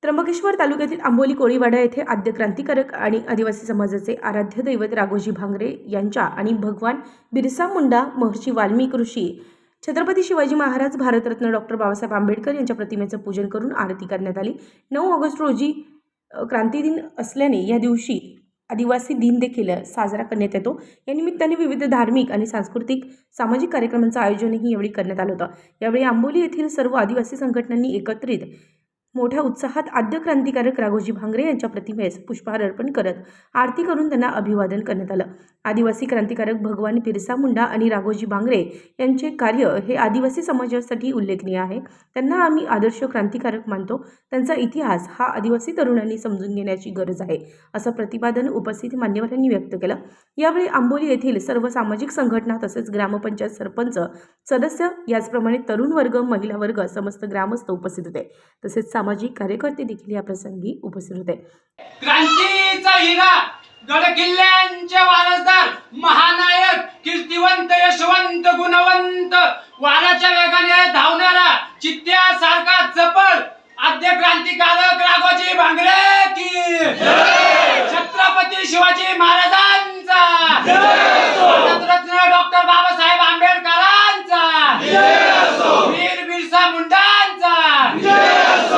त्र्यंबकेश्वर तालुक्यातील आंबोली कोळीवाडा येथे आद्य क्रांतिकारक आणि आदिवासी समाजाचे आराध्य दैवत राघोजी भांगरे यांच्या आणि भगवान बिरसा मुंडा, महर्षी वाल्मिकी ऋषी, छत्रपती शिवाजी महाराज, भारतरत्न डॉक्टर बाबासाहेब आंबेडकर यांच्या प्रतिमेचं पूजन करून आरती करण्यात आली। 9 ऑगस्ट रोजी क्रांती दिन असल्याने या दिवशी आदिवासी दिन देखील साजरा करण्यात येतो। या निमित्ताने विविध धार्मिक आणि सांस्कृतिक सामाजिक कार्यक्रमांचं आयोजनही यावेळी करण्यात आलं होतं। यावेळी आंबोली येथील सर्व आदिवासी संघटनांनी एकत्रित मोठ्या उत्साहात आद्य क्रांतिकारक राघोजी भांगरे यांच्या प्रतिमेस पुष्पहार अर्पण करत आरती करून त्यांना अभिवादन करण्यात आलं। आदिवासी क्रांतिकारक भगवान बिरसा मुंडा आणि राघोजी भांगरे यांचे कार्य हे आदिवासी समाजासाठी उल्लेखनीय आहे। त्यांना आम्ही आदर्श क्रांतिकारक मानतो। त्यांचा इतिहास हा आदिवासी तरुणांनी समजून घेण्याची गरज आहे, असं प्रतिपादन उपस्थित मान्यवरांनी व्यक्त केलं। यावेळी आंबोली येथील सर्व सामाजिक संघटना तसेच ग्रामपंचायत सरपंच सदस्य, याचप्रमाणे तरुण वर्ग, महिला वर्ग, समस्त ग्रामस्थ उपस्थित होते। तसेच सामाजिक कार्यकर्ते देखील या प्रसंगी उपस्थित होते। क्रांतीचा हिरा, गड किल्ल्यांचे वारसदार, महानायक, कीर्तिवंत, यशवंत, गुणवंत, वाराच्या वेगाने धावणारा, चित्त्यासारखा चपळ आद्य क्रांतिकारक राघोजी भांगरे की जय। छत्रपती शिवाजी महाराजांचा जय। भारतरत्न डॉक्टर बाबासाहेब आंबेडकरांचा जय। वीर बिरसा मुंडांचा जय।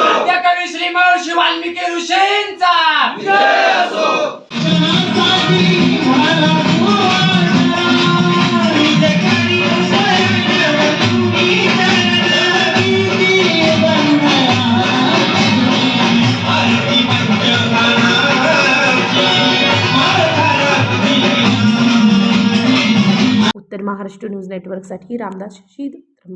आद्य कवी श्री महर्षी वाल्मिकी ऋषींचा जय। उत्तर महाराष्ट्र न्यूज नेटवर्कसाठी रामदास शीद।